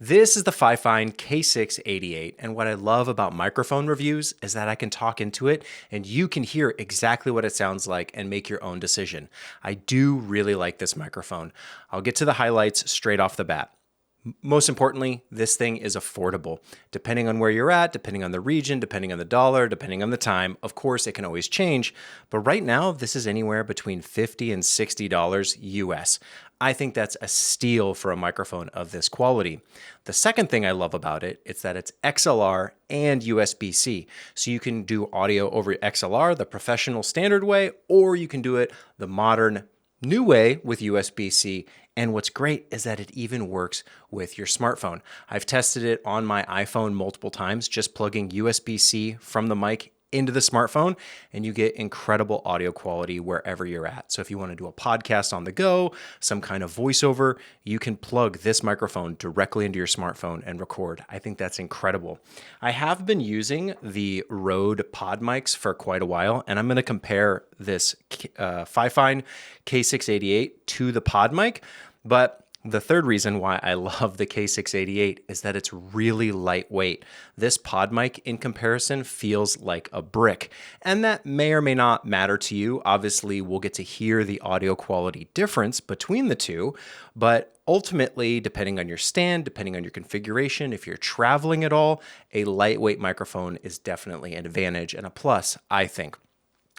This is the Fifine K688, and what I love about microphone reviews is that I can talk into it and you can hear exactly what it sounds like and make your own decision. I do really like this microphone. I'll get to the highlights straight off the bat. Most importantly, this thing is affordable. Depending on where you're at, depending on the region, depending on the dollar, depending on the time, of course it can always change, but right now this is anywhere between $50 and $60 US. I think that's a steal for a microphone of this quality. The second thing I love about it is that it's XLR and USB-C. So you can do audio over XLR, the professional standard way, or you can do it the modern new way with USB-C. And what's great is that it even works with your smartphone. I've tested it on my iPhone multiple times, just plugging USB-C from the mic into the smartphone, and you get incredible audio quality wherever you're at. So if you want to do a podcast on the go, some kind of voiceover, you can plug this microphone directly into your smartphone and record. I think that's incredible. I have been using the Rode pod mics for quite a while, and I'm going to compare this Fifine K688 to the pod mic, but the third reason why I love the K688 is that it's really lightweight. This pod mic in comparison feels like a brick, and that may or may not matter to you. Obviously, we'll get to hear the audio quality difference between the two, but ultimately, depending on your stand, depending on your configuration, if you're traveling at all, a lightweight microphone is definitely an advantage and a plus, I think.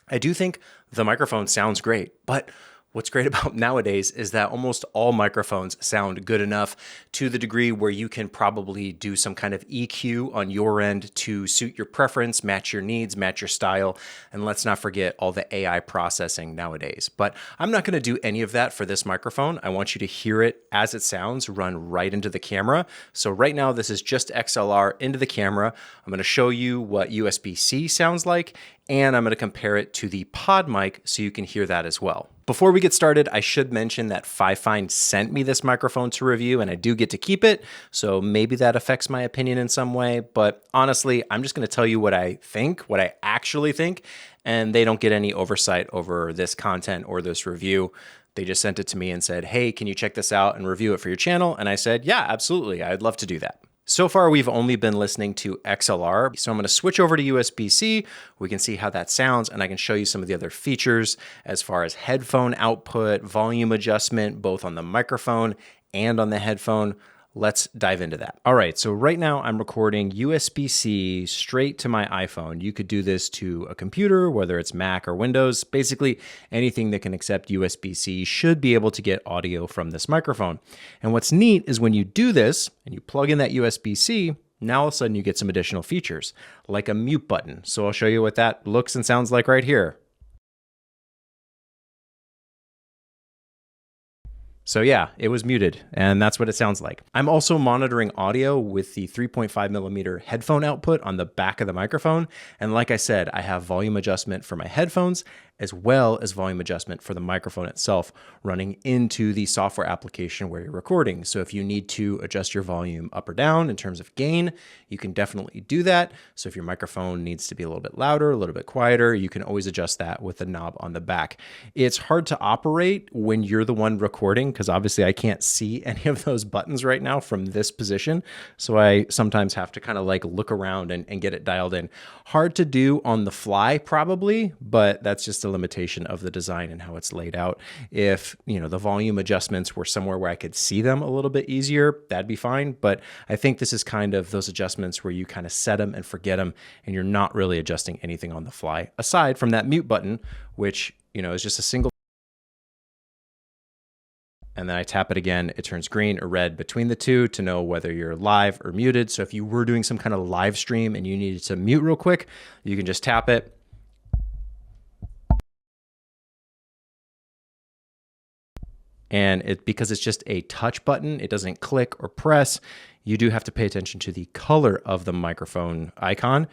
I do think the microphone sounds great, but what's great about nowadays is that almost all microphones sound good enough to the degree where you can probably do some kind of EQ on your end to suit your preference, match your needs, match your style. And let's not forget all the AI processing nowadays. But I'm not going to do any of that for this microphone. I want you to hear it as it sounds, run right into the camera. So right now, this is just XLR into the camera. I'm going to show you what USB-C sounds like, and I'm going to compare it to the pod mic so you can hear that as well. Before we get started, I should mention that Fifine sent me this microphone to review, and I do get to keep it, so maybe that affects my opinion in some way, but honestly, I'm just going to tell you what I think, what I actually think, and they don't get any oversight over this content or this review. They just sent it to me and said, hey, can you check this out and review it for your channel? And I said, yeah, absolutely, I'd love to do that. So far, we've only been listening to XLR, so I'm going to switch over to USB-C. We can see how that sounds, and I can show you some of the other features as far as headphone output, volume adjustment, both on the microphone and on the headphone. Let's dive into that. All right, so right now I'm recording USB-C straight to my iPhone. You could do this to a computer, whether it's Mac or Windows. Basically, anything that can accept USB-C should be able to get audio from this microphone. And what's neat is when you do this and you plug in that USB-C, now all of a sudden you get some additional features, like a mute button. So I'll show you what that looks and sounds like right here. So yeah, it was muted, and that's what it sounds like. I'm also monitoring audio with the 3.5mm headphone output on the back of the microphone. And like I said, I have volume adjustment for my headphones, as well as volume adjustment for the microphone itself running into the software application where you're recording. So if you need to adjust your volume up or down in terms of gain, you can definitely do that. So if your microphone needs to be a little bit louder, a little bit quieter, you can always adjust that with the knob on the back. It's hard to operate when you're the one recording, because obviously I can't see any of those buttons right now from this position. So I sometimes have to kind of like look around and get it dialed in. Hard to do on the fly probably, but that's just a limitation of the design and how it's laid out. If, you know, the volume adjustments were somewhere where I could see them a little bit easier, that'd be fine. But I think this is kind of those adjustments where you kind of set them and forget them, and you're not really adjusting anything on the fly, aside from that mute button, which, you know, is just a single, and then I tap it again, it turns green or red between the two to know whether you're live or muted. So if you were doing some kind of live stream and you needed to mute real quick, you can just tap it. And because it's just a touch button, it doesn't click or press. You do have to pay attention to the color of the microphone icon.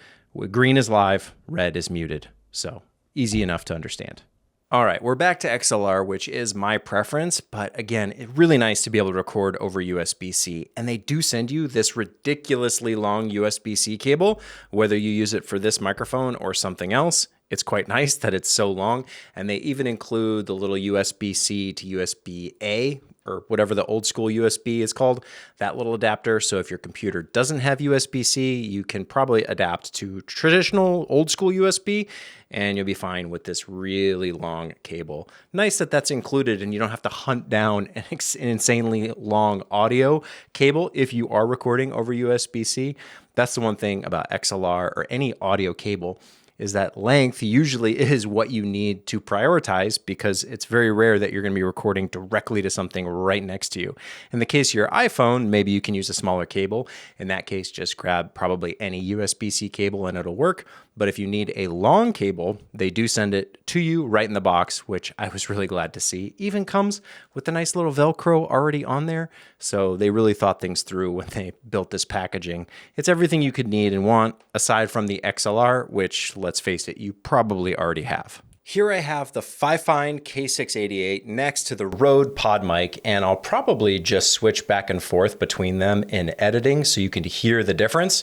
Green is live, red is muted. So easy enough to understand. All right, we're back to XLR, which is my preference, but again, it's really nice to be able to record over USB-C, and they do send you this ridiculously long USB-C cable, whether you use it for this microphone or something else. It's quite nice that it's so long, and they even include the little USB-C to USB-A, or whatever the old school USB is called, that little adapter. So if your computer doesn't have USB-C, you can probably adapt to traditional old school USB, and you'll be fine with this really long cable. Nice that that's included, and you don't have to hunt down an insanely long audio cable if you are recording over USB-C. That's the one thing about XLR or any audio cable, is that length usually is what you need to prioritize, because it's very rare that you're going to be recording directly to something right next to you. In the case of your iPhone, maybe you can use a smaller cable. In that case, just grab probably any USB-C cable and it'll work. But if you need a long cable, they do send it to you right in the box, which I was really glad to see. Even comes with a nice little Velcro already on there. So they really thought things through when they built this packaging. It's everything you could need and want, aside from the XLR, which, let's face it, you probably already have. Here I have the Fifine K688 next to the Rode Pod mic, and I'll probably just switch back and forth between them in editing so you can hear the difference.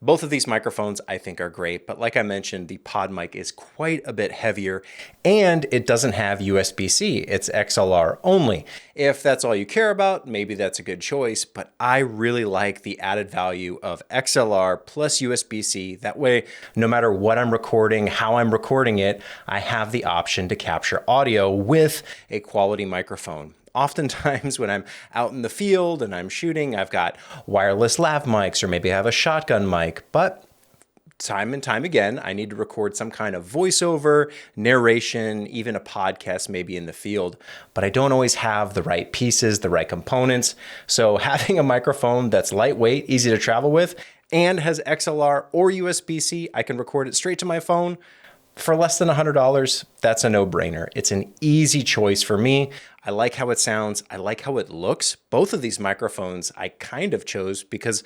Both of these microphones I think are great, but like I mentioned, the Pod mic is quite a bit heavier, and it doesn't have USB-C. It's XLR only. If that's all you care about, maybe that's a good choice, but I really like the added value of XLR plus USB-C. That way, no matter what I'm recording, how I'm recording it, I have the option to capture audio with a quality microphone. Oftentimes when I'm out in the field and I'm shooting, I've got wireless lav mics, or maybe I have a shotgun mic, but time and time again, I need to record some kind of voiceover, narration, even a podcast maybe in the field, but I don't always have the right pieces, the right components. So having a microphone that's lightweight, easy to travel with, and has XLR or USB-C, I can record it straight to my phone. For less than $100, that's a no-brainer. It's an easy choice for me. I like how it sounds. I like how it looks. Both of these microphones I kind of chose because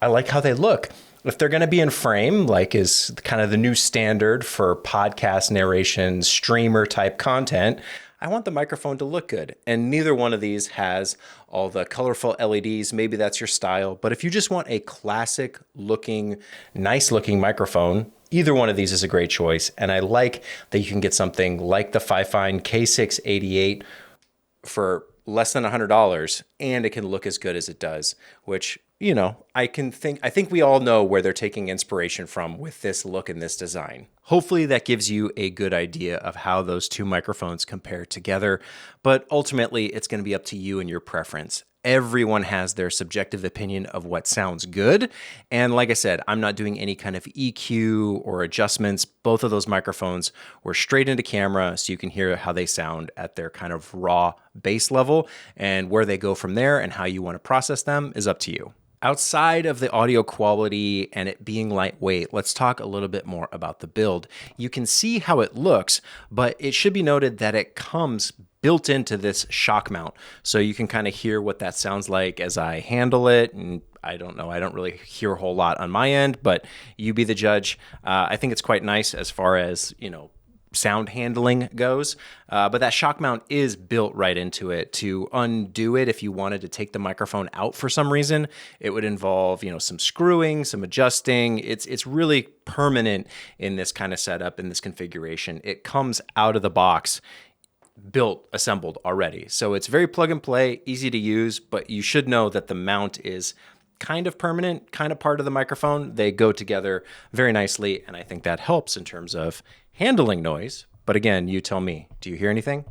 I like how they look. If they're going to be in frame, like is kind of the new standard for podcast narration, streamer type content, I want the microphone to look good. And neither one of these has all the colorful LEDs. Maybe that's your style. But if you just want a classic looking, nice looking microphone, either one of these is a great choice. And I like that you can get something like the Fifine K688 for less than $100, and it can look as good as it does, which, you know, I think we all know where they're taking inspiration from with this look and this design. Hopefully that gives you a good idea of how those two microphones compare together, but ultimately it's going to be up to you and your preference. Everyone has their subjective opinion of what sounds good. And like I said, I'm not doing any kind of EQ or adjustments. Both of those microphones were straight into camera, so you can hear how they sound at their kind of raw bass level, and where they go from there and how you want to process them is up to you. Outside of the audio quality and it being lightweight, let's talk a little bit more about the build. You can see how it looks, but it should be noted that it comes built into this shock mount. So you can kind of hear what that sounds like as I handle it. And I don't know, I don't really hear a whole lot on my end, but you be the judge. I think it's quite nice as far as, you know, sound handling goes, but that shock mount is built right into it. To undo it, if you wanted to take the microphone out for some reason, it would involve, you know, some screwing, some adjusting. It's really permanent in this kind of setup, in this configuration. It comes out of the box built, assembled already. So it's very plug and play, easy to use, but you should know that the mount is kind of permanent, kind of part of the microphone. They go together very nicely, and I think that helps in terms of handling noise. But again, you tell me, do you hear anything?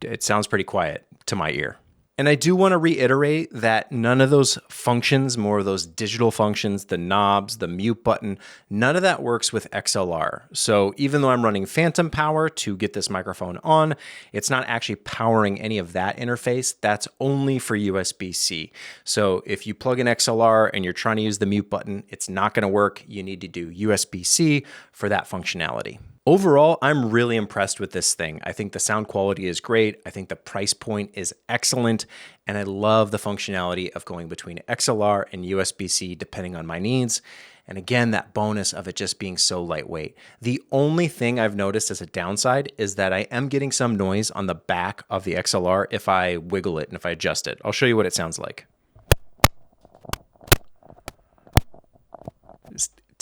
It sounds pretty quiet to my ear. And I do want to reiterate that none of those functions, more of those digital functions, the knobs, the mute button, none of that works with XLR. So even though I'm running phantom power to get this microphone on, it's not actually powering any of that interface. That's only for USB-C. So if you plug in XLR and you're trying to use the mute button, it's not going to work. You need to do USB-C for that functionality. Overall, I'm really impressed with this thing. I think the sound quality is great. I think the price point is excellent. And I love the functionality of going between XLR and USB-C depending on my needs. And again, that bonus of it just being so lightweight. The only thing I've noticed as a downside is that I am getting some noise on the back of the XLR if I wiggle it and if I adjust it. I'll show you what it sounds like.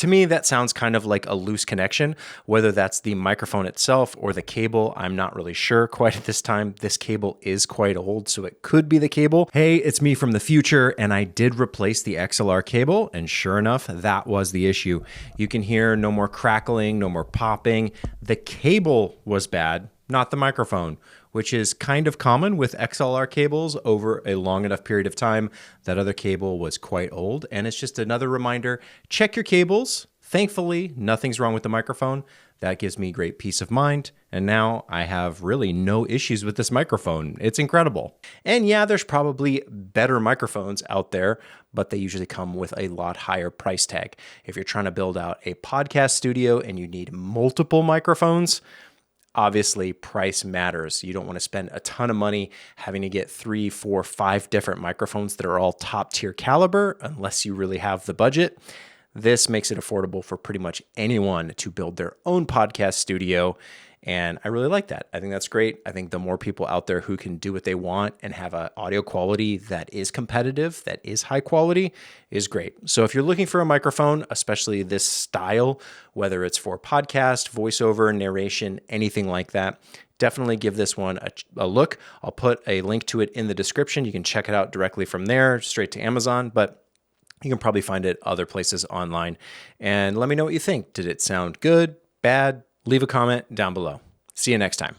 To me, that sounds kind of like a loose connection, whether that's the microphone itself or the cable. I'm not really sure quite at this time. This cable is quite old, so it could be the cable. Hey, it's me from the future, and I did replace the XLR cable, and sure enough, that was the issue. You can hear no more crackling, no more popping. The cable was bad, not the microphone, which is kind of common with XLR cables over a long enough period of time. That other cable was quite old, and it's just another reminder, check your cables. Thankfully, nothing's wrong with the microphone. That gives me great peace of mind, and now I have really no issues with this microphone. It's incredible. And yeah, there's probably better microphones out there, but they usually come with a lot higher price tag. If you're trying to build out a podcast studio and you need multiple microphones, obviously, price matters. You don't want to spend a ton of money having to get 3, 4, 5 different microphones that are all top tier caliber unless you really have the budget. This makes it affordable for pretty much anyone to build their own podcast studio. And I really like that. I think that's great. I think the more people out there who can do what they want and have an audio quality that is competitive, that is high quality, is great. So if you're looking for a microphone, especially this style, whether it's for podcast, voiceover, narration, anything like that, definitely give this one a look. I'll put a link to it in the description. You can check it out directly from there, straight to Amazon, but you can probably find it other places online. And let me know what you think. Did it sound good, bad? Leave a comment down below. See you next time.